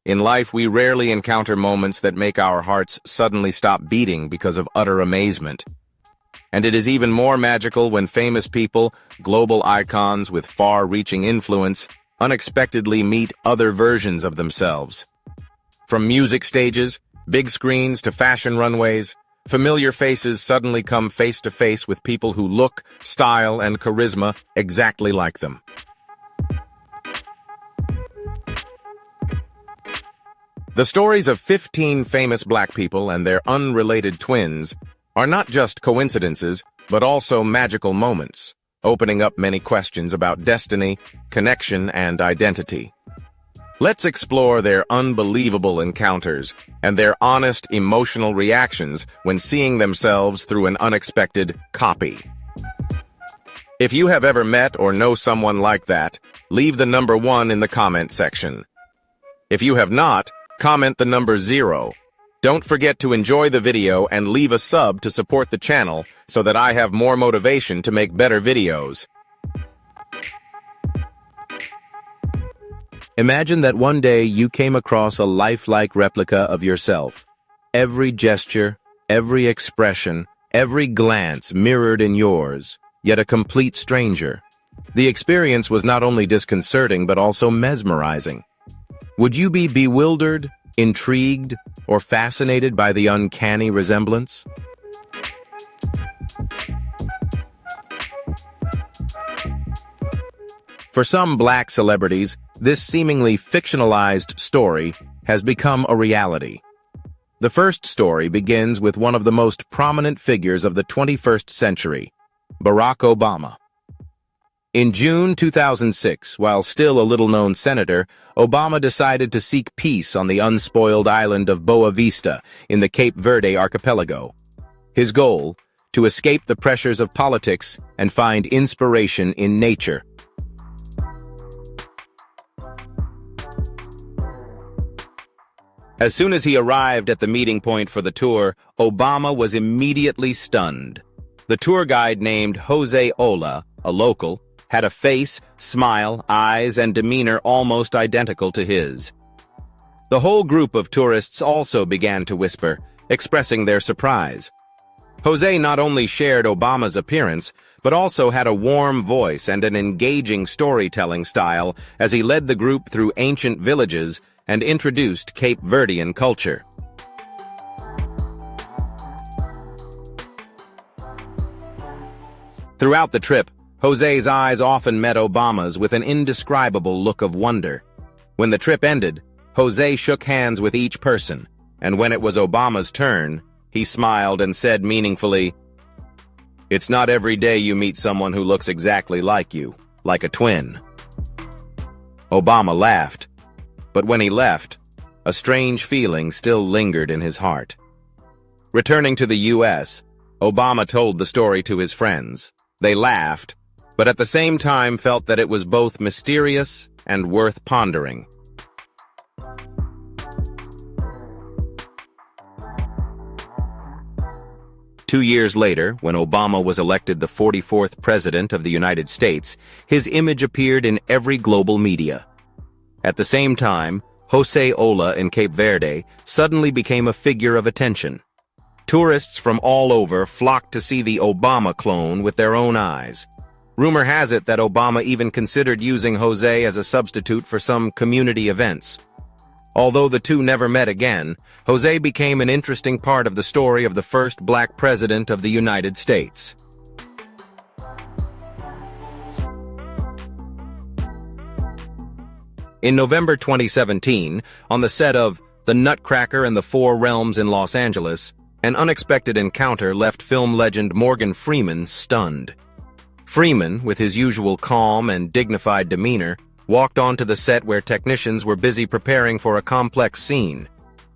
In life, we rarely encounter moments that make our hearts suddenly stop beating because of utter amazement. And it is even more magical when famous people, global icons with far-reaching influence, unexpectedly meet other versions of themselves. From music stages, big screens to fashion runways, familiar faces suddenly come face-to-face with people who look, style, and charisma exactly like them. The stories of 15 famous black people and their unrelated twins are not just coincidences, but also magical moments, opening up many questions about destiny, connection, and identity. Let's explore their unbelievable encounters and their honest, emotional reactions when seeing themselves through an unexpected copy. If you have ever met or know someone like that, leave the number 1 in the comment section. If you have not, comment the number 0. Don't forget to enjoy the video and leave a sub to support the channel so that I have more motivation to make better videos. Imagine that one day you came across a lifelike replica of yourself. Every gesture, every expression, every glance mirrored in yours, yet a complete stranger. The experience was not only disconcerting but also mesmerizing. Would you be bewildered, intrigued, or fascinated by the uncanny resemblance? For some black celebrities, this seemingly fictionalized story has become a reality. The first story begins with one of the most prominent figures of the 21st century, Barack Obama. In June 2006, while still a little-known senator, Obama decided to seek peace on the unspoiled island of Boa Vista in the Cape Verde archipelago. His goal, to escape the pressures of politics and find inspiration in nature. As soon as he arrived at the meeting point for the tour, Obama was immediately stunned. The tour guide named Jose Ola, a local, had a face, smile, eyes, and demeanor almost identical to his. The whole group of tourists also began to whisper, expressing their surprise. Jose not only shared Obama's appearance, but also had a warm voice and an engaging storytelling style as he led the group through ancient villages and introduced Cape Verdean culture. Throughout the trip, Jose's eyes often met Obama's with an indescribable look of wonder. When the trip ended, Jose shook hands with each person, and when it was Obama's turn, he smiled and said meaningfully, "It's not every day you meet someone who looks exactly like you, like a twin." Obama laughed, but when he left, a strange feeling still lingered in his heart. Returning to the U.S., Obama told the story to his friends. They laughed, but at the same time felt that it was both mysterious and worth pondering. Two years later, when Obama was elected the 44th President of the United States, his image appeared in every global media. At the same time, Jose Ola in Cape Verde suddenly became a figure of attention. Tourists from all over flocked to see the Obama clone with their own eyes. Rumor has it that Obama even considered using Jose as a substitute for some community events. Although the two never met again, Jose became an interesting part of the story of the first black president of the United States. In November 2017, on the set of The Nutcracker and the Four Realms in Los Angeles, an unexpected encounter left film legend Morgan Freeman stunned. Freeman, with his usual calm and dignified demeanor, walked onto the set where technicians were busy preparing for a complex scene.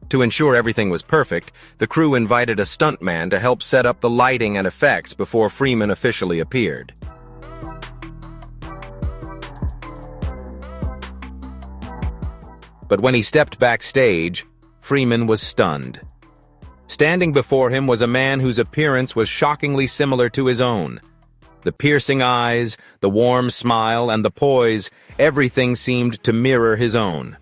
To ensure everything was perfect, the crew invited a stuntman to help set up the lighting and effects before Freeman officially appeared. But when he stepped backstage, Freeman was stunned. Standing before him was a man whose appearance was shockingly similar to his own. The piercing eyes, the warm smile, and the poise, everything seemed to mirror his own.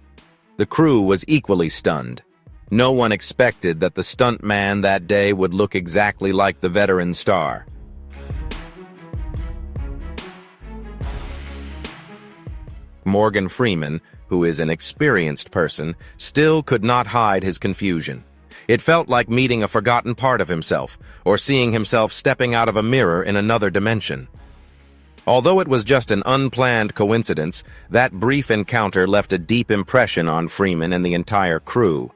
The crew was equally stunned. No one expected that the stuntman that day would look exactly like the veteran star. Morgan Freeman, who is an experienced person, still could not hide his confusion. It felt like meeting a forgotten part of himself, or seeing himself stepping out of a mirror in another dimension. Although it was just an unplanned coincidence, that brief encounter left a deep impression on Freeman and the entire crew.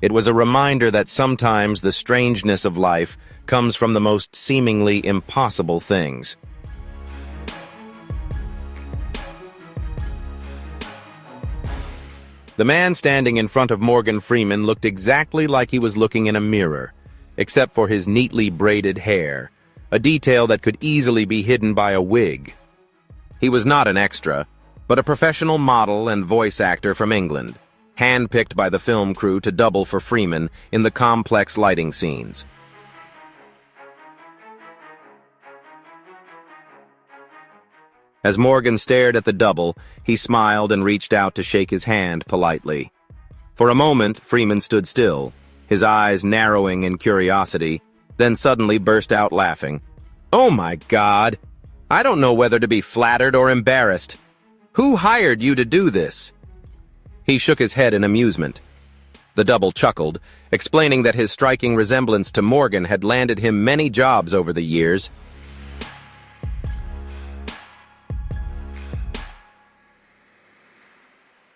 It was a reminder that sometimes the strangeness of life comes from the most seemingly impossible things. The man standing in front of Morgan Freeman looked exactly like he was looking in a mirror, except for his neatly braided hair, a detail that could easily be hidden by a wig. He was not an extra, but a professional model and voice actor from England, handpicked by the film crew to double for Freeman in the complex lighting scenes. As Morgan stared at the double, he smiled and reached out to shake his hand politely. For a moment, Freeman stood still, his eyes narrowing in curiosity, then suddenly burst out laughing. "Oh my God! I don't know whether to be flattered or embarrassed. Who hired you to do this?" He shook his head in amusement. The double chuckled, explaining that his striking resemblance to Morgan had landed him many jobs over the years.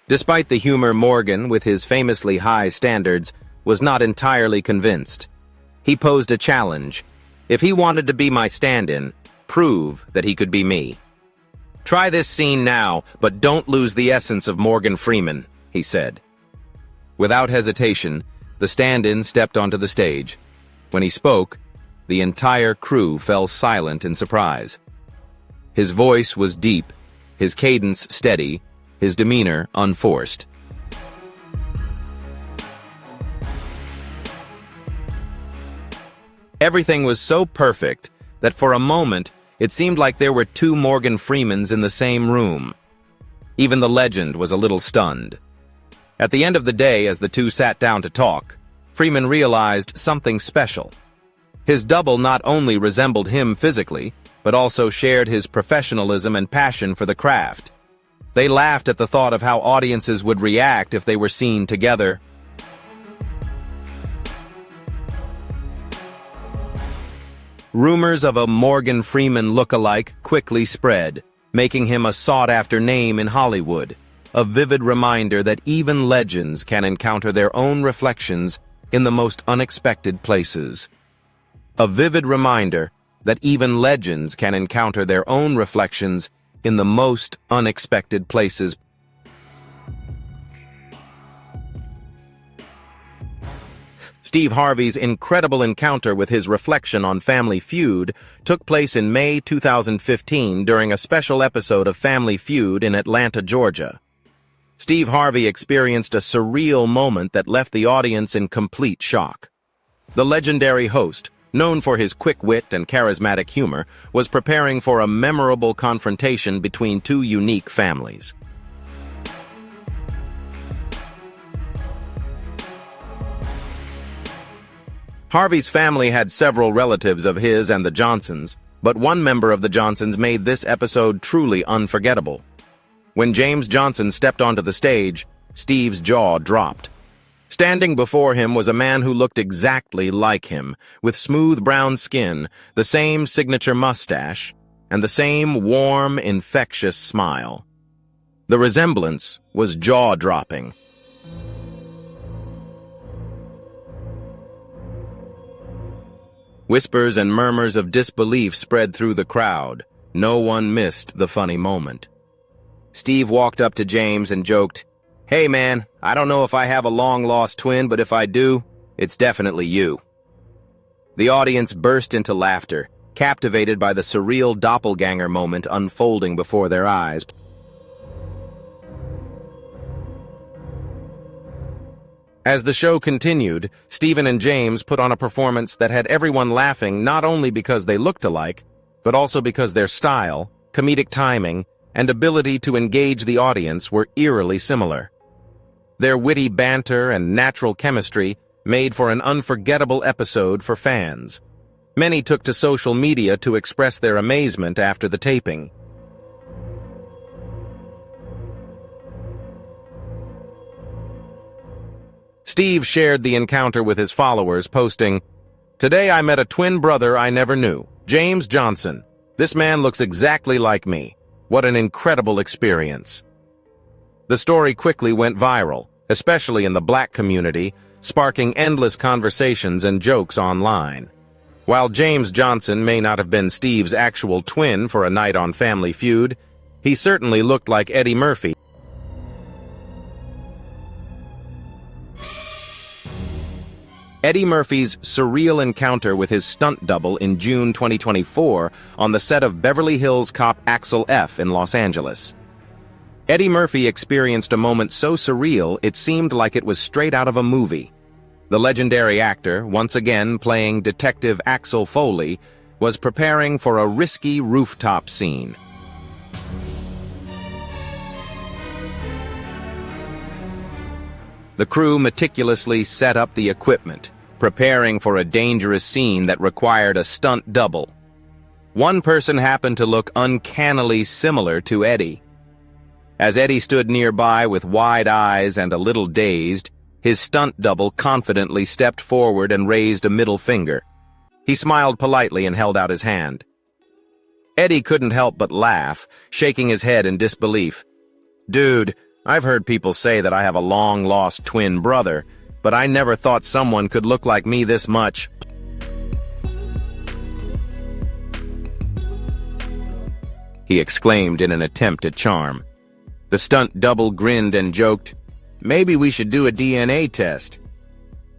Despite the humor, Morgan, with his famously high standards, was not entirely convinced. He posed a challenge. If he wanted to be my stand-in, prove that he could be me. "Try this scene now, but don't lose the essence of Morgan Freeman," he said. Without hesitation, the stand-in stepped onto the stage. When he spoke, the entire crew fell silent in surprise. His voice was deep, his cadence steady, his demeanor unforced. Everything was so perfect that for a moment it seemed like there were two Morgan Freemans in the same room. Even the legend was a little stunned. At the end of the day, as the two sat down to talk, Freeman realized something special. His double not only resembled him physically, but also shared his professionalism and passion for the craft. They laughed at the thought of how audiences would react if they were seen together. Rumors of a Morgan Freeman lookalike quickly spread, making him a sought-after name in Hollywood, a vivid reminder that even legends can encounter their own reflections in the most unexpected places. A vivid reminder that even legends can encounter their own reflections in the most unexpected places. Steve Harvey's incredible encounter with his reflection on Family Feud took place in May 2015 during a special episode of Family Feud in Atlanta, Georgia. Steve Harvey experienced a surreal moment that left the audience in complete shock. The legendary host, known for his quick wit and charismatic humor, was preparing for a memorable confrontation between two unique families. Harvey's family had several relatives of his and the Johnsons, but one member of the Johnsons made this episode truly unforgettable. When James Johnson stepped onto the stage, Steve's jaw dropped. Standing before him was a man who looked exactly like him, with smooth brown skin, the same signature mustache, and the same warm, infectious smile. The resemblance was jaw-dropping. Whispers and murmurs of disbelief spread through the crowd. No one missed the funny moment. Steve walked up to James and joked, "Hey man, I don't know if I have a long-lost twin, but if I do, it's definitely you." The audience burst into laughter, captivated by the surreal doppelganger moment unfolding before their eyes. As the show continued, Stephen and James put on a performance that had everyone laughing not only because they looked alike, but also because their style, comedic timing, and ability to engage the audience were eerily similar. Their witty banter and natural chemistry made for an unforgettable episode for fans. Many took to social media to express their amazement after the taping. Steve shared the encounter with his followers, posting, "Today I met a twin brother I never knew, James Johnson. This man looks exactly like me. What an incredible experience." The story quickly went viral, especially in the Black community, sparking endless conversations and jokes online. While James Johnson may not have been Steve's actual twin for a night on Family Feud, he certainly looked like Eddie Murphy. Eddie Murphy's surreal encounter with his stunt double in June 2024 on the set of Beverly Hills Cop Axel F. in Los Angeles. Eddie Murphy experienced a moment so surreal it seemed like it was straight out of a movie. The legendary actor, once again playing Detective Axel Foley, was preparing for a risky rooftop scene. The crew meticulously set up the equipment, preparing for a dangerous scene that required a stunt double. One person happened to look uncannily similar to Eddie. As Eddie stood nearby with wide eyes and a little dazed, his stunt double confidently stepped forward and raised a middle finger. He smiled politely and held out his hand. Eddie couldn't help but laugh, shaking his head in disbelief. "Dude, I've heard people say that I have a long-lost twin brother, but I never thought someone could look like me this much." He exclaimed in an attempt at charm. The stunt double grinned and joked, "Maybe we should do a DNA test."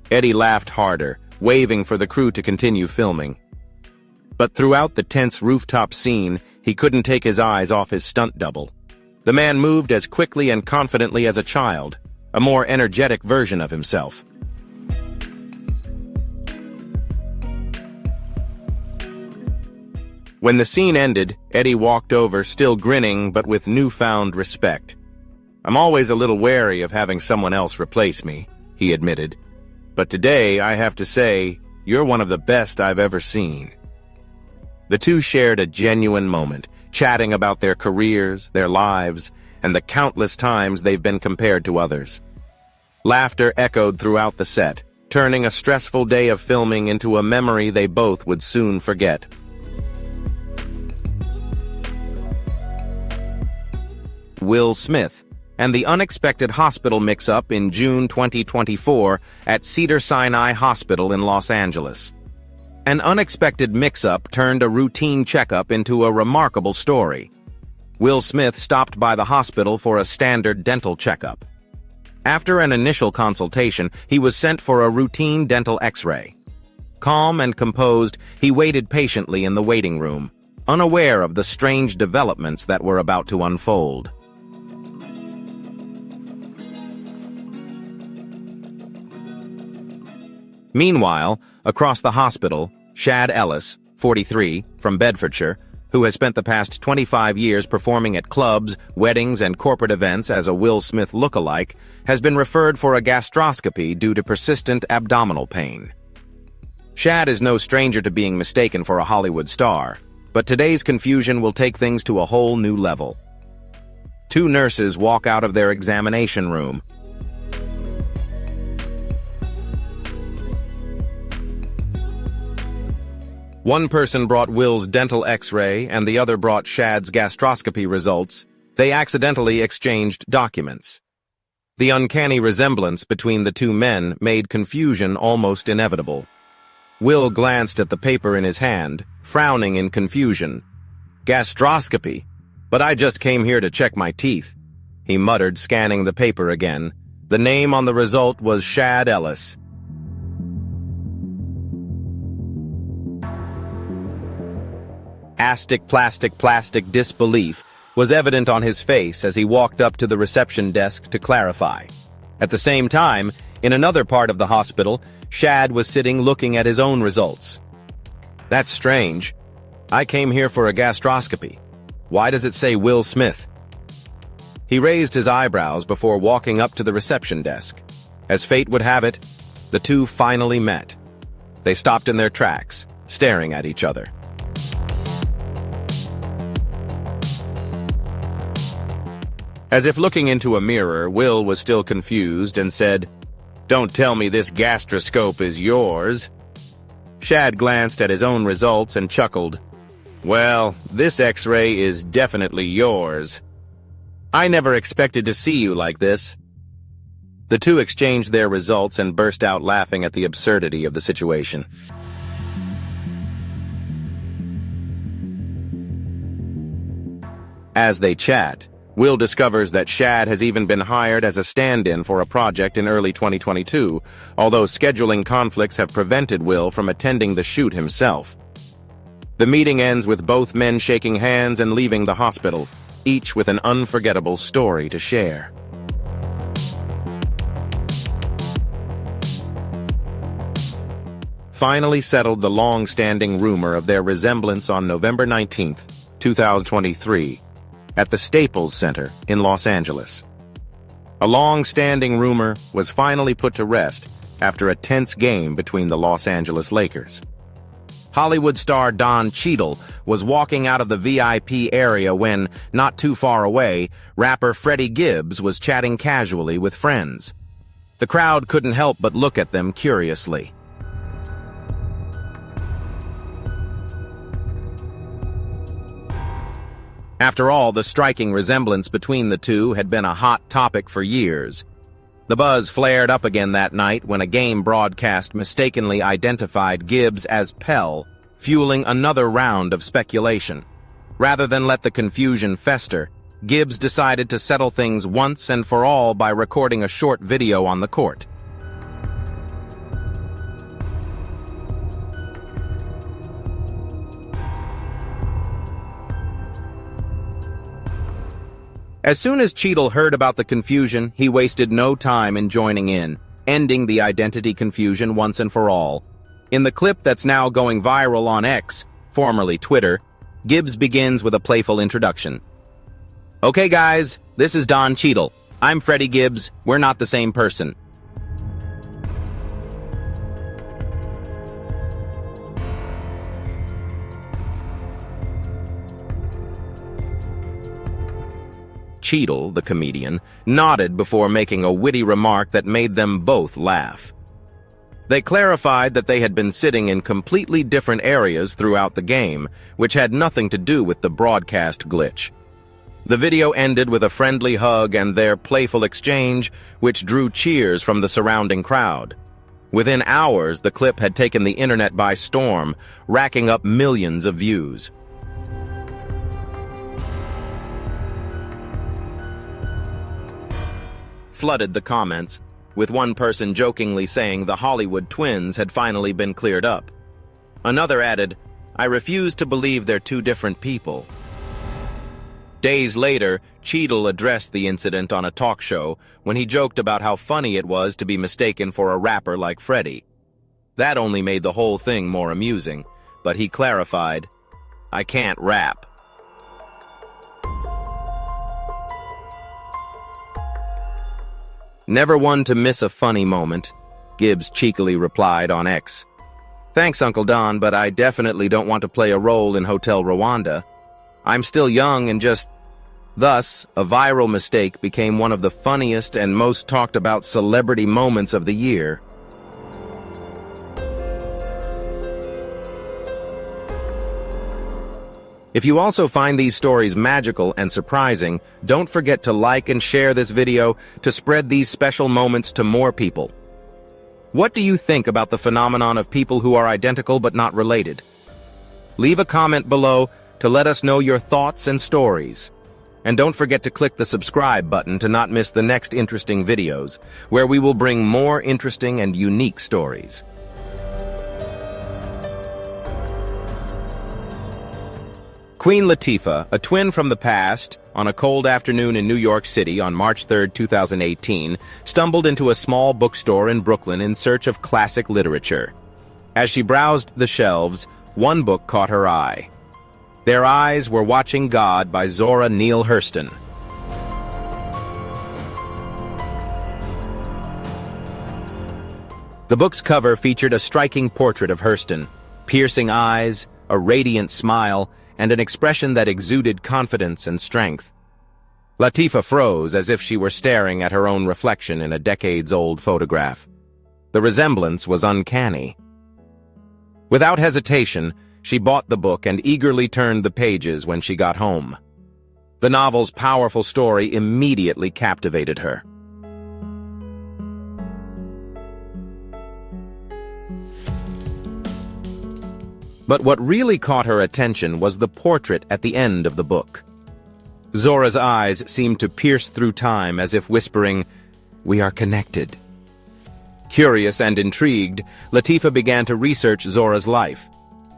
Eddie laughed harder, waving for the crew to continue filming. But throughout the tense rooftop scene, he couldn't take his eyes off his stunt double. The man moved as quickly and confidently as a child, a more energetic version of himself. When the scene ended, Eddie walked over, still grinning but with newfound respect. "I'm always a little wary of having someone else replace me," he admitted. "But today, I have to say, you're one of the best I've ever seen." The two shared a genuine moment, chatting about their careers, their lives, and the countless times they've been compared to others. Laughter echoed throughout the set, turning a stressful day of filming into a memory they both would soon forget. Will Smith and the unexpected hospital mix-up in June 2024 at Cedars-Sinai Hospital in Los Angeles. An unexpected mix-up turned a routine checkup into a remarkable story. Will Smith stopped by the hospital for a standard dental checkup. After an initial consultation, he was sent for a routine dental X-ray. Calm and composed, he waited patiently in the waiting room, unaware of the strange developments that were about to unfold. Meanwhile, across the hospital, Shad Ellis, 43, from Bedfordshire, who has spent the past 25 years performing at clubs, weddings, and corporate events as a Will Smith lookalike, has been referred for a gastroscopy due to persistent abdominal pain. Shad is no stranger to being mistaken for a Hollywood star, but today's confusion will take things to a whole new level. Two nurses walk out of their examination room. One person brought Will's dental X-ray and the other brought Shad's gastroscopy results. They accidentally exchanged documents. The uncanny resemblance between the two men made confusion almost inevitable. Will glanced at the paper in his hand, frowning in confusion. "Gastroscopy? But I just came here to check my teeth," he muttered, scanning the paper again. The name on the result was Shad Ellis. Plastic disbelief was evident on his face as he walked up to the reception desk to clarify. At the same time, in another part of the hospital, Shad was sitting looking at his own results. "That's strange. I came here for a gastroscopy. Why does it say Will Smith?" He raised his eyebrows before walking up to the reception desk. As fate would have it, the two finally met. They stopped in their tracks, staring at each other. As if looking into a mirror, Will was still confused and said, "Don't tell me this gastroscope is yours." Shad glanced at his own results and chuckled. "Well, this X-ray is definitely yours. I never expected to see you like this." The two exchanged their results and burst out laughing at the absurdity of the situation. As they chat, Will discovers that Shad has even been hired as a stand-in for a project in early 2022, although scheduling conflicts have prevented Will from attending the shoot himself. The meeting ends with both men shaking hands and leaving the hospital, each with an unforgettable story to share. Finally settled the long-standing rumor of their resemblance on November 19th, 2023, at the Staples Center in Los Angeles. A long-standing rumor was finally put to rest after a tense game between the Los Angeles Lakers. Hollywood star Don Cheadle was walking out of the VIP area when, not too far away, rapper Freddie Gibbs was chatting casually with friends. The crowd couldn't help but look at them curiously. After all, the striking resemblance between the two had been a hot topic for years. The buzz flared up again that night when a game broadcast mistakenly identified Gibbs as Pell, fueling another round of speculation. Rather than let the confusion fester, Gibbs decided to settle things once and for all by recording a short video on the court. As soon as Cheadle heard about the confusion, he wasted no time in joining in, ending the identity confusion once and for all. In the clip that's now going viral on X, formerly Twitter, Gibbs begins with a playful introduction. "Okay guys, this is Don Cheadle. I'm Freddie Gibbs. We're not the same person." Cheadle, the comedian, nodded before making a witty remark that made them both laugh. They clarified that they had been sitting in completely different areas throughout the game, which had nothing to do with the broadcast glitch. The video ended with a friendly hug and their playful exchange, which drew cheers from the surrounding crowd. Within hours, the clip had taken the internet by storm, racking up millions of views. Flooded the comments, with one person jokingly saying the Hollywood twins had finally been cleared up. Another added, "I refuse to believe they're two different people." Days later, Cheadle addressed the incident on a talk show when he joked about how funny it was to be mistaken for a rapper like Freddie. That only made the whole thing more amusing, but he clarified, "I can't rap." "Never one to miss a funny moment," Gibbs cheekily replied on X. "Thanks, Uncle Don, but I definitely don't want to play a role in Hotel Rwanda. I'm still young and just..." Thus, a viral mistake became one of the funniest and most talked about celebrity moments of the year. If you also find these stories magical and surprising, don't forget to like and share this video to spread these special moments to more people. What do you think about the phenomenon of people who are identical but not related? Leave a comment below to let us know your thoughts and stories. And don't forget to click the subscribe button to not miss the next interesting videos, where we will bring more interesting and unique stories. Queen Latifah, a twin from the past, on a cold afternoon in New York City on March 3, 2018, stumbled into a small bookstore in Brooklyn in search of classic literature. As she browsed the shelves, one book caught her eye. Their Eyes Were Watching God by Zora Neale Hurston. The book's cover featured a striking portrait of Hurston, piercing eyes, a radiant smile, and an expression that exuded confidence and strength. Latifah froze as if she were staring at her own reflection in a decades-old photograph. The resemblance was uncanny. Without hesitation, she bought the book and eagerly turned the pages when she got home. The novel's powerful story immediately captivated her. But what really caught her attention was the portrait at the end of the book. Zora's eyes seemed to pierce through time as if whispering, "We are connected." Curious and intrigued, Latifah began to research Zora's life.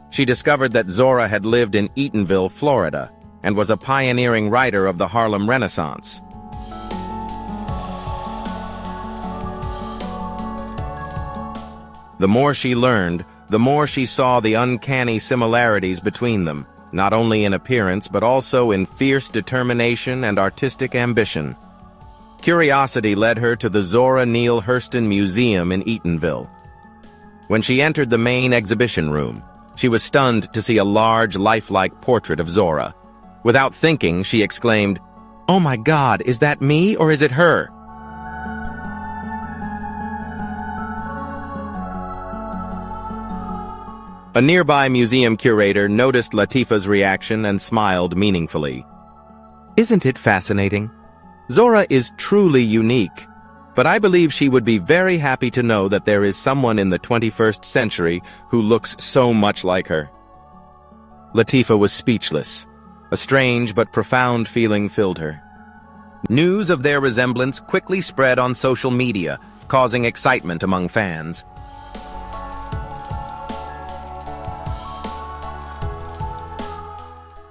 She discovered that Zora had lived in Eatonville, Florida, and was a pioneering writer of the Harlem Renaissance. The more she learned, the more she saw the uncanny similarities between them, not only in appearance but also in fierce determination and artistic ambition. Curiosity led her to the Zora Neale Hurston Museum in Eatonville. When she entered the main exhibition room, she was stunned to see a large, lifelike portrait of Zora. Without thinking, she exclaimed, "Oh my God, is that me or is it her?" A nearby museum curator noticed Latifah's reaction and smiled meaningfully. "Isn't it fascinating? Zora is truly unique, but I believe she would be very happy to know that there is someone in the 21st century who looks so much like her." Latifah was speechless. A strange but profound feeling filled her. News of their resemblance quickly spread on social media, causing excitement among fans.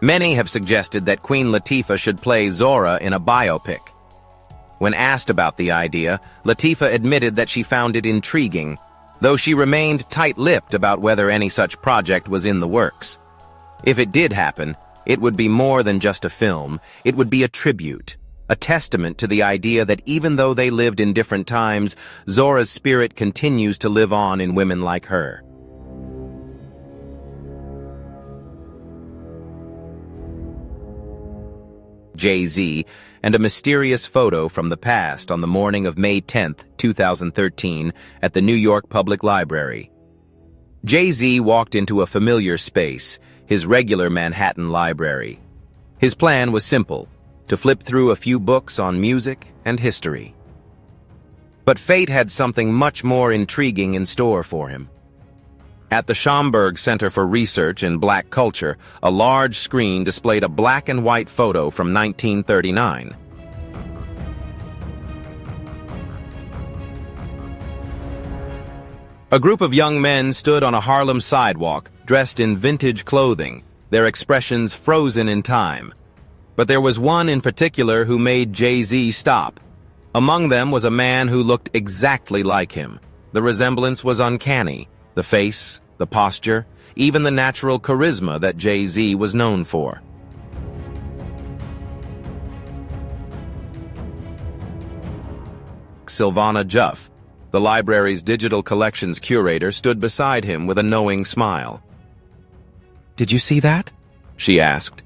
Many have suggested that Queen Latifah should play Zora in a biopic. When asked about the idea, Latifah admitted that she found it intriguing, though she remained tight-lipped about whether any such project was in the works. If it did happen, it would be more than just a film. It would be a tribute, a testament to the idea that even though they lived in different times, Zora's spirit continues to live on in women like her. Jay-Z, and a mysterious photo from the past on the morning of May 10, 2013, at the New York Public Library. Jay-Z walked into a familiar space, his regular Manhattan library. His plan was simple, to flip through a few books on music and history. But fate had something much more intriguing in store for him. At the Schomburg Center for Research in Black Culture, a large screen displayed a black and white photo from 1939. A group of young men stood on a Harlem sidewalk, dressed in vintage clothing, their expressions frozen in time. But there was one in particular who made Jay-Z stop. Among them was a man who looked exactly like him. The resemblance was uncanny. The face, the posture, even the natural charisma that Jay-Z was known for. Sylvana Juff, the library's digital collections curator, stood beside him with a knowing smile. "Did you see that?" she asked.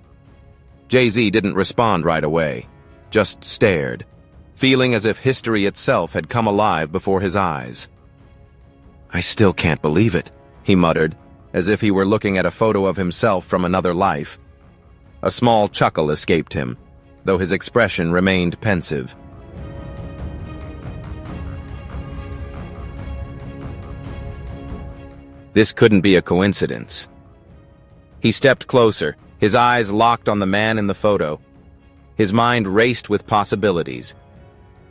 Jay-Z didn't respond right away, just stared, feeling as if history itself had come alive before his eyes. "I still can't believe it," he muttered, as if he were looking at a photo of himself from another life. A small chuckle escaped him, though his expression remained pensive. This couldn't be a coincidence. He stepped closer, his eyes locked on the man in the photo. His mind raced with possibilities.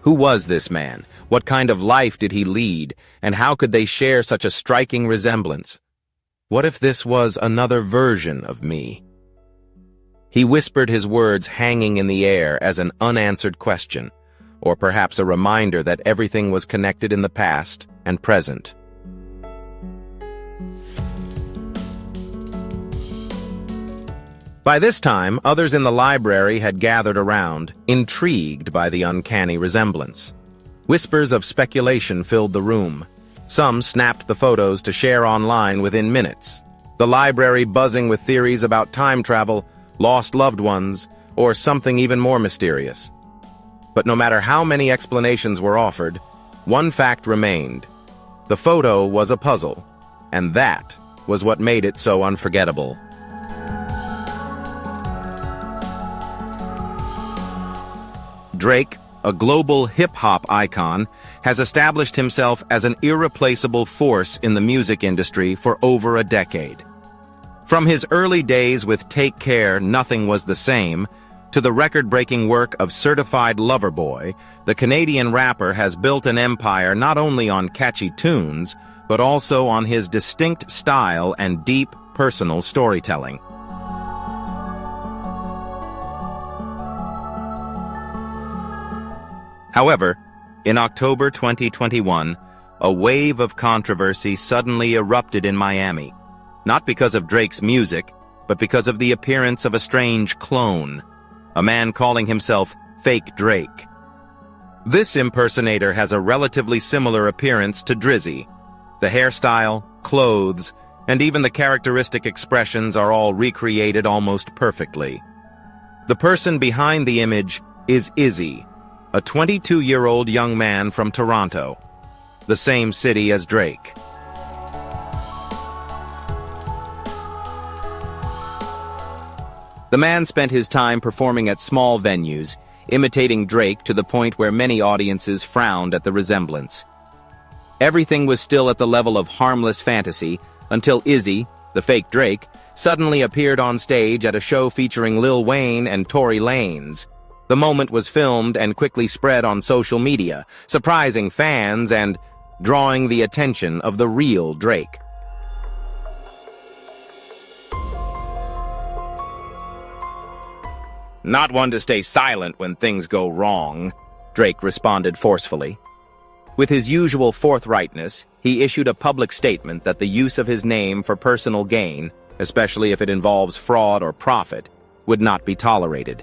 Who was this man? What kind of life did he lead? And how could they share such a striking resemblance? What if this was another version of me? He whispered, his words hanging in the air as an unanswered question, or perhaps a reminder that everything was connected in the past and present. By this time, others in the library had gathered around, intrigued by the uncanny resemblance. Whispers of speculation filled the room. Some snapped the photos to share online within minutes, the library buzzing with theories about time travel, lost loved ones, or something even more mysterious. But no matter how many explanations were offered, one fact remained. The photo was a puzzle, and that was what made it so unforgettable. Drake, a global hip-hop icon, has established himself as an irreplaceable force in the music industry for over a decade. From his early days with Take Care, Nothing Was the Same, to the record-breaking work of Certified Lover Boy, the Canadian rapper has built an empire not only on catchy tunes, but also on his distinct style and deep personal storytelling. However, in October 2021, a wave of controversy suddenly erupted in Miami, not because of Drake's music, but because of the appearance of a strange clone, a man calling himself Fake Drake. This impersonator has a relatively similar appearance to Drizzy. The hairstyle, clothes, and even the characteristic expressions are all recreated almost perfectly. The person behind the image is Izzy, a 22-year-old young man from Toronto, the same city as Drake. The man spent his time performing at small venues, imitating Drake to the point where many audiences frowned at the resemblance. Everything was still at the level of harmless fantasy until Izzy, the fake Drake, suddenly appeared on stage at a show featuring Lil Wayne and Tory Lanez. The moment was filmed and quickly spread on social media, surprising fans and drawing the attention of the real Drake. "Not one to stay silent when things go wrong," Drake responded forcefully. With his usual forthrightness, he issued a public statement that the use of his name for personal gain, especially if it involves fraud or profit, would not be tolerated.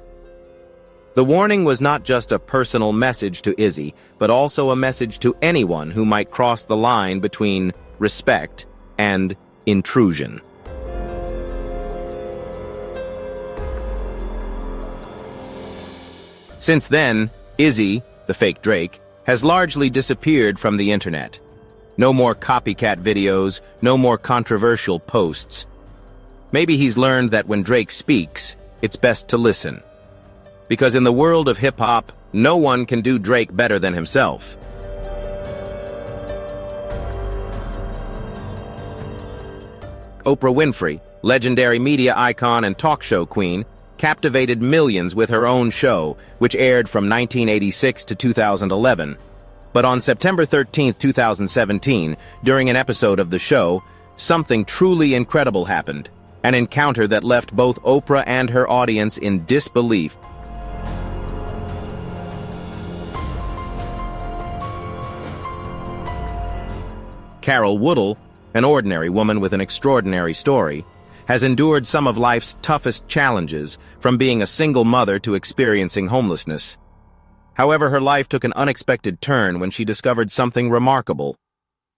The warning was not just a personal message to Izzy, but also a message to anyone who might cross the line between respect and intrusion. Since then, Izzy, the fake Drake, has largely disappeared from the internet. No more copycat videos, no more controversial posts. Maybe he's learned that when Drake speaks, it's best to listen. Because in the world of hip-hop, no one can do Drake better than himself. Oprah Winfrey, legendary media icon and talk show queen, captivated millions with her own show, which aired from 1986 to 2011. But on September 13, 2017, during an episode of the show, something truly incredible happened, an encounter that left both Oprah and her audience in disbelief. Carol Woodall, an ordinary woman with an extraordinary story, has endured some of life's toughest challenges, from being a single mother to experiencing homelessness. However, her life took an unexpected turn when she discovered something remarkable.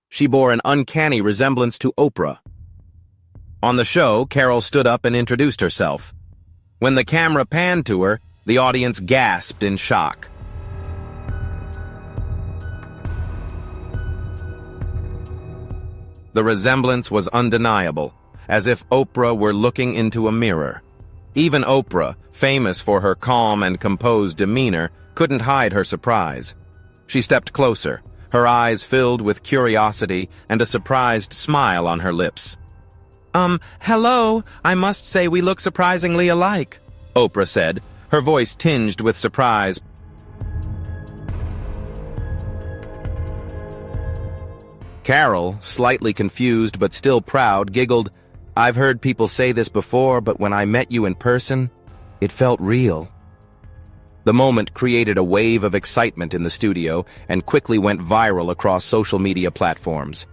She bore an uncanny resemblance to Oprah. On the show, Carol stood up and introduced herself. When the camera panned to her, the audience gasped in shock. The resemblance was undeniable, as if Oprah were looking into a mirror. Even Oprah, famous for her calm and composed demeanor, couldn't hide her surprise. She stepped closer, her eyes filled with curiosity and a surprised smile on her lips. Hello, I must say we look surprisingly alike," Oprah said, her voice tinged with surprise. Carol, slightly confused but still proud, giggled, "I've heard people say this before, but when I met you in person, it felt real." The moment created a wave of excitement in the studio and quickly went viral across social media platforms.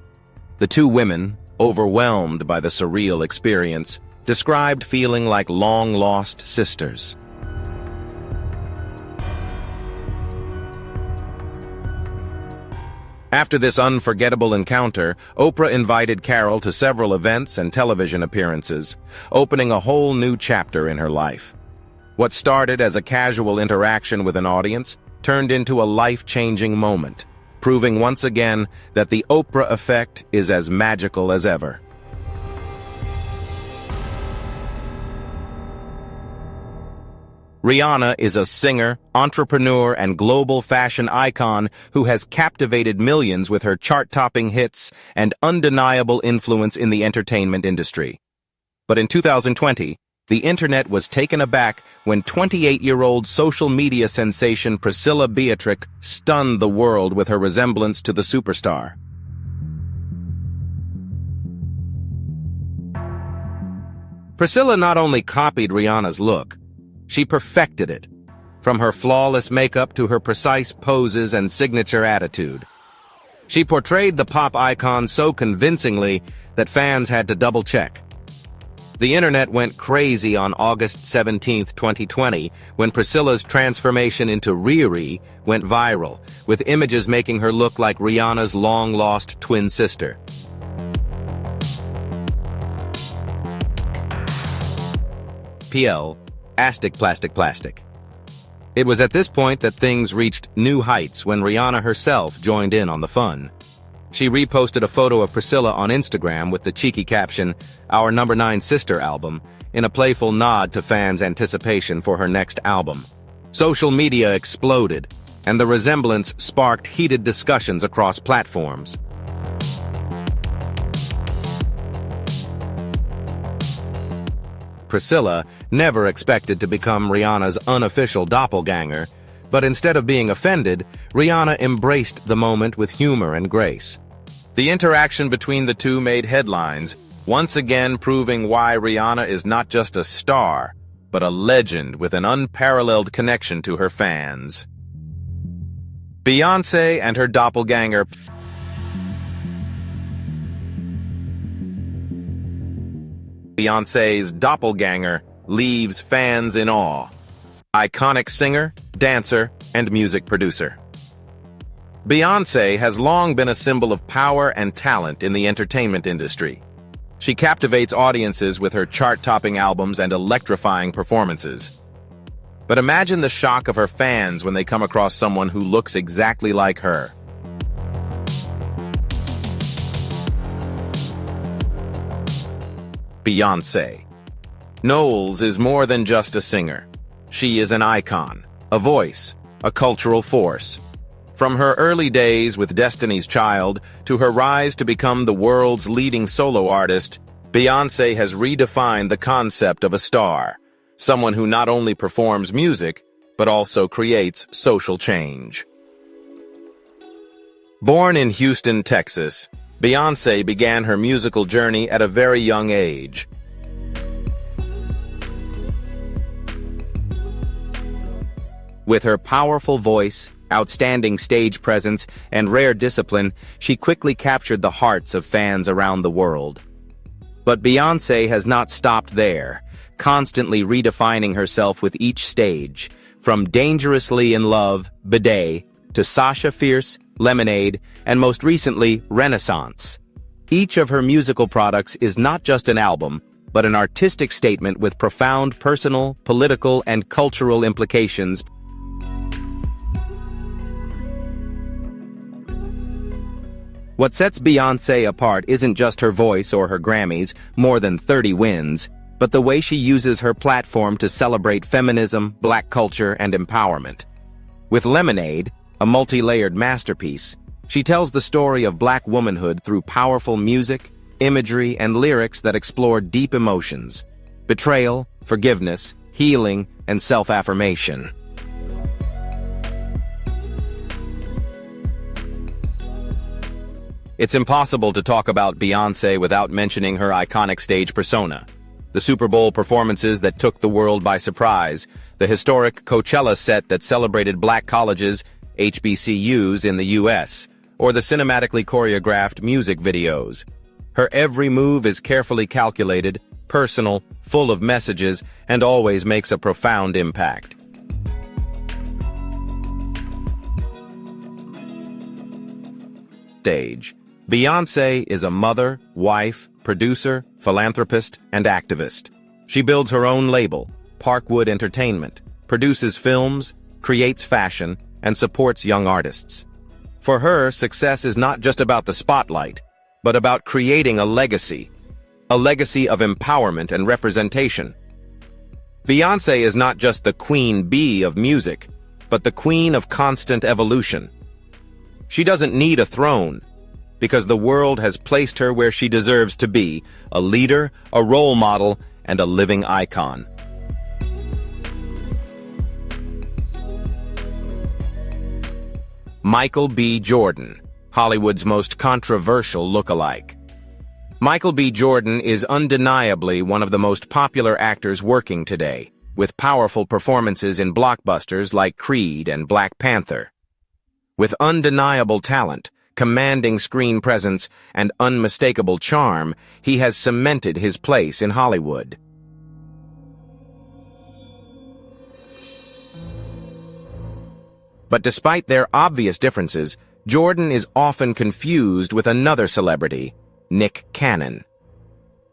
The two women, overwhelmed by the surreal experience, described feeling like long-lost sisters. After this unforgettable encounter, Oprah invited Carol to several events and television appearances, opening a whole new chapter in her life. What started as a casual interaction with an audience turned into a life-changing moment, proving once again that the Oprah effect is as magical as ever. Rihanna is a singer, entrepreneur, and global fashion icon who has captivated millions with her chart-topping hits and undeniable influence in the entertainment industry. But in 2020, the internet was taken aback when 28-year-old social media sensation Priscilla Beatrice stunned the world with her resemblance to the superstar. Priscilla not only copied Rihanna's look, she perfected it, from her flawless makeup to her precise poses and signature attitude. She portrayed the pop icon so convincingly that fans had to double-check. The internet went crazy on August 17, 2020, when Priscilla's transformation into Riri went viral, with images making her look like Rihanna's long-lost twin sister. PL. Plastic. It was at this point that things reached new heights when Rihanna herself joined in on the fun. She reposted a photo of Priscilla on Instagram with the cheeky caption, "Our number 9 sister album," in a playful nod to fans' anticipation for her next album. Social media exploded, and the resemblance sparked heated discussions across platforms. Priscilla never expected to become Rihanna's unofficial doppelganger, but instead of being offended, Rihanna embraced the moment with humor and grace. The interaction between the two made headlines, once again proving why Rihanna is not just a star, but a legend with an unparalleled connection to her fans. Beyoncé and her doppelganger. Beyoncé's doppelganger leaves fans in awe. Iconic singer, dancer, and music producer. Beyoncé has long been a symbol of power and talent in the entertainment industry. She captivates audiences with her chart-topping albums and electrifying performances. But imagine the shock of her fans when they come across someone who looks exactly like her. Beyoncé. Knowles is more than just a singer. She is an icon, a voice, a cultural force. From her early days with Destiny's Child to her rise to become the world's leading solo artist, Beyoncé has redefined the concept of a star, someone who not only performs music, but also creates social change. Born in Houston, Texas, Beyoncé began her musical journey at a very young age. With her powerful voice, outstanding stage presence, and rare discipline, she quickly captured the hearts of fans around the world. But Beyoncé has not stopped there, constantly redefining herself with each stage, from Dangerously in Love, Bidet, to Sasha Fierce, Lemonade, and most recently, Renaissance. Each of her musical products is not just an album, but an artistic statement with profound personal, political, and cultural implications. What sets Beyoncé apart isn't just her voice or her Grammys, more than 30 wins, but the way she uses her platform to celebrate feminism, black culture, and empowerment. With Lemonade, a multi-layered masterpiece, she tells the story of black womanhood through powerful music, imagery, and lyrics that explore deep emotions, betrayal, forgiveness, healing, and self-affirmation. It's impossible to talk about Beyoncé without mentioning her iconic stage persona. The Super Bowl performances that took the world by surprise, the historic Coachella set that celebrated black colleges, HBCUs in the U.S., or the cinematically choreographed music videos. Her every move is carefully calculated, personal, full of messages, and always makes a profound impact. stage. Beyoncé is a mother, wife, producer, philanthropist, and activist. She builds her own label, Parkwood Entertainment, produces films, creates fashion, and supports young artists. For her, success is not just about the spotlight, but about creating a legacy of empowerment and representation. Beyoncé is not just the queen bee of music, but the queen of constant evolution. She doesn't need a throne, because the world has placed her where she deserves to be, a leader, a role model, and a living icon. Michael B. Jordan, Hollywood's most controversial lookalike. Michael B. Jordan is undeniably one of the most popular actors working today, with powerful performances in blockbusters like Creed and Black Panther. With undeniable talent, commanding screen presence, and unmistakable charm, he has cemented his place in Hollywood. But despite their obvious differences, Jordan is often confused with another celebrity, Nick Cannon.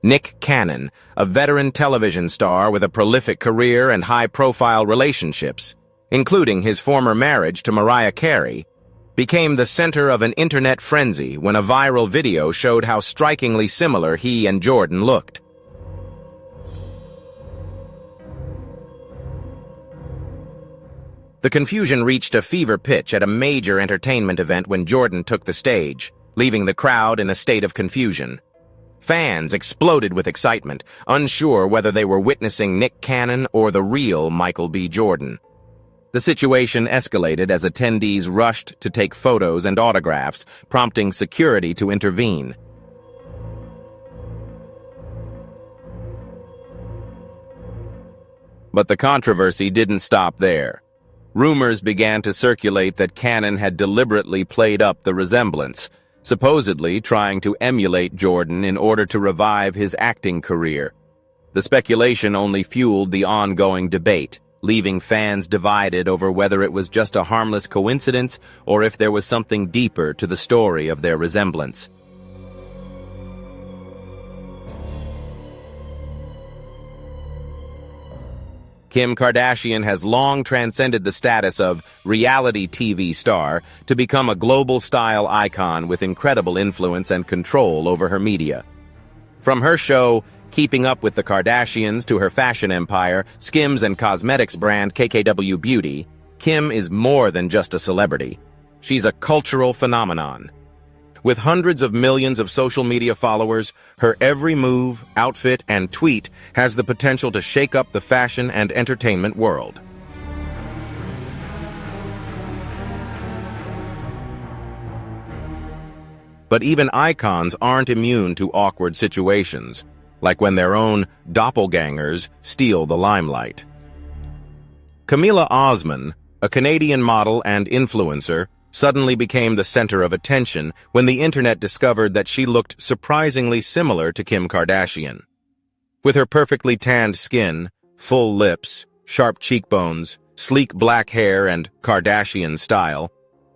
Nick Cannon, a veteran television star with a prolific career and high-profile relationships, including his former marriage to Mariah Carey, became the center of an internet frenzy when a viral video showed how strikingly similar he and Jordan looked. The confusion reached a fever pitch at a major entertainment event when Jordan took the stage, leaving the crowd in a state of confusion. Fans exploded with excitement, unsure whether they were witnessing Nick Cannon or the real Michael B. Jordan. The situation escalated as attendees rushed to take photos and autographs, prompting security to intervene. But the controversy didn't stop there. Rumors began to circulate that Cannon had deliberately played up the resemblance, supposedly trying to emulate Jordan in order to revive his acting career. The speculation only fueled the ongoing debate, leaving fans divided over whether it was just a harmless coincidence or if there was something deeper to the story of their resemblance. Kim Kardashian has long transcended the status of reality TV star to become a global style icon with incredible influence and control over her media. From her show, Keeping Up with the Kardashians, to her fashion empire, Skims and cosmetics brand KKW Beauty, Kim is more than just a celebrity. She's a cultural phenomenon. With hundreds of millions of social media followers, her every move, outfit, and tweet has the potential to shake up the fashion and entertainment world. But even icons aren't immune to awkward situations, like when their own doppelgangers steal the limelight. Camila Osman, a Canadian model and influencer, suddenly became the center of attention when the internet discovered that she looked surprisingly similar to Kim Kardashian. With her perfectly tanned skin, full lips, sharp cheekbones, sleek black hair, and Kardashian style,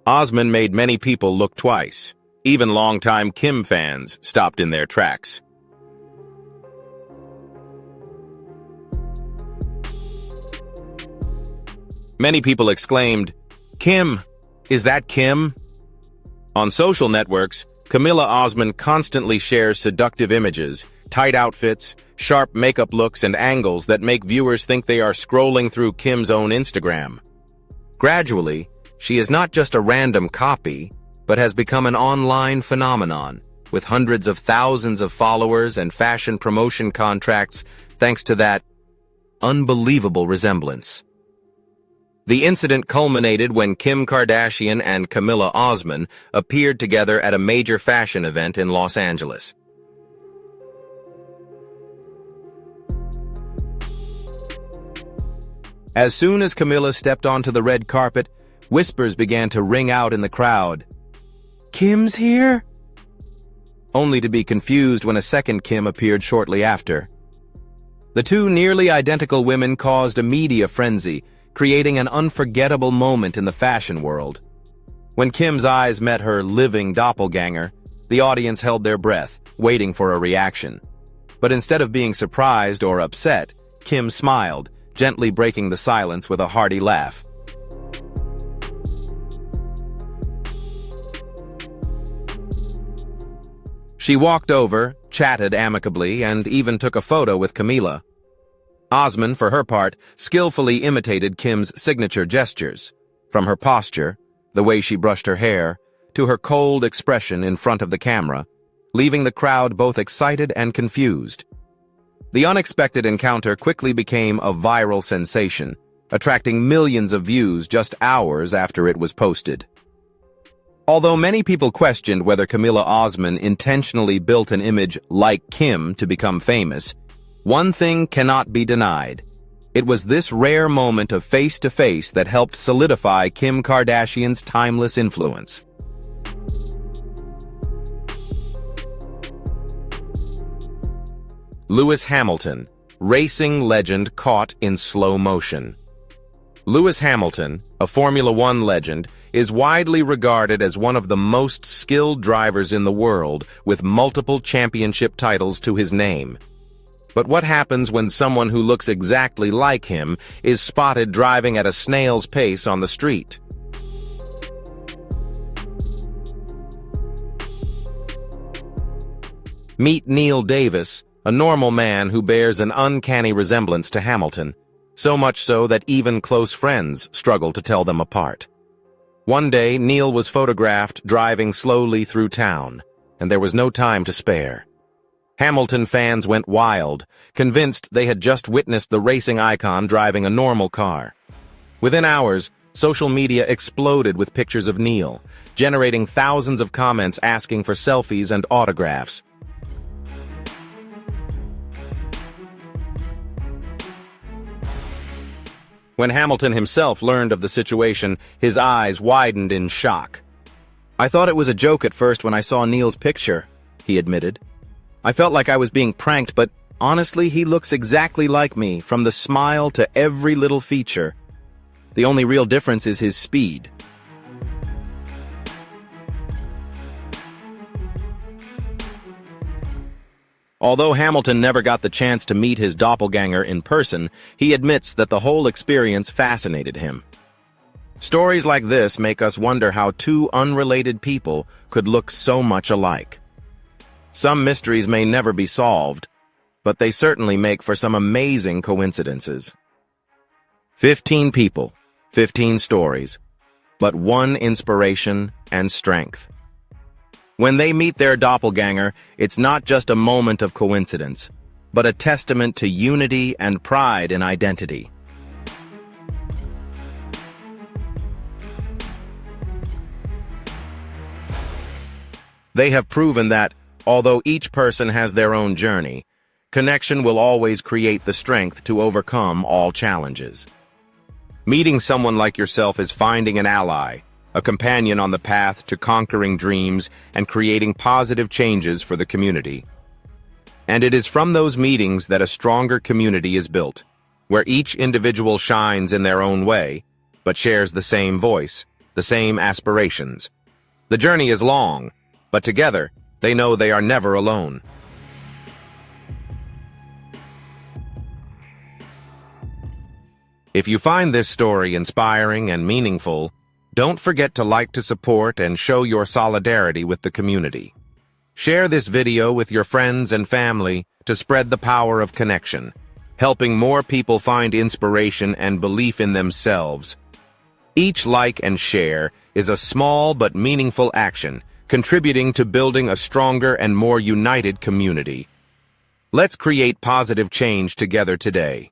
Osman made many people look twice. Even longtime Kim fans stopped in their tracks. Many people exclaimed, "Kim! Is that Kim?" On social networks, Camila Osman constantly shares seductive images, tight outfits, sharp makeup looks, and angles that make viewers think they are scrolling through Kim's own Instagram. Gradually, she is not just a random copy, but has become an online phenomenon, with hundreds of thousands of followers and fashion promotion contracts thanks to that unbelievable resemblance. The incident culminated when Kim Kardashian and Camila Osman appeared together at a major fashion event in Los Angeles. As soon as Camila stepped onto the red carpet, whispers began to ring out in the crowd. "Kim's here?" Only to be confused when a second Kim appeared shortly after. The two nearly identical women caused a media frenzy, creating an unforgettable moment in the fashion world. When Kim's eyes met her living doppelganger, the audience held their breath, waiting for a reaction. But instead of being surprised or upset, Kim smiled, gently breaking the silence with a hearty laugh. She walked over, chatted amicably, and even took a photo with Camila. Osman, for her part, skillfully imitated Kim's signature gestures, from her posture, the way she brushed her hair, to her cold expression in front of the camera, leaving the crowd both excited and confused. The unexpected encounter quickly became a viral sensation, attracting millions of views just hours after it was posted. Although many people questioned whether Camila Osman intentionally built an image like Kim to become famous, one thing cannot be denied. It was this rare moment of face-to-face that helped solidify Kim Kardashian's timeless influence. Lewis Hamilton, racing legend caught in slow motion. Lewis Hamilton, a Formula One legend, is widely regarded as one of the most skilled drivers in the world, with multiple championship titles to his name. But what happens when someone who looks exactly like him is spotted driving at a snail's pace on the street? Meet Neil Davis, a normal man who bears an uncanny resemblance to Hamilton, so much so that even close friends struggle to tell them apart. One day, Neil was photographed driving slowly through town, and there was no time to spare. Hamilton fans went wild, convinced they had just witnessed the racing icon driving a normal car. Within hours, social media exploded with pictures of Neil, generating thousands of comments asking for selfies and autographs. When Hamilton himself learned of the situation, his eyes widened in shock. "I thought it was a joke at first when I saw Neil's picture," he admitted. "I felt like I was being pranked, but honestly, he looks exactly like me, from the smile to every little feature. The only real difference is his speed." Although Hamilton never got the chance to meet his doppelganger in person, he admits that the whole experience fascinated him. Stories like this make us wonder how two unrelated people could look so much alike. Some mysteries may never be solved, but they certainly make for some amazing coincidences. 15 people, 15 stories, but one inspiration and strength. When they meet their doppelganger, it's not just a moment of coincidence, but a testament to unity and pride in identity. They have proven that, although each person has their own journey, connection will always create the strength to overcome all challenges. Meeting someone like yourself is finding an ally, a companion on the path to conquering dreams and creating positive changes for the community. And it is from those meetings that a stronger community is built, where each individual shines in their own way, but shares the same voice, the same aspirations. The journey is long, but together, they know they are never alone. If you find this story inspiring and meaningful, don't forget to like to support and show your solidarity with the community. Share this video with your friends and family to spread the power of connection, helping more people find inspiration and belief in themselves. Each like and share is a small but meaningful action, contributing to building a stronger and more united community. Let's create positive change together today.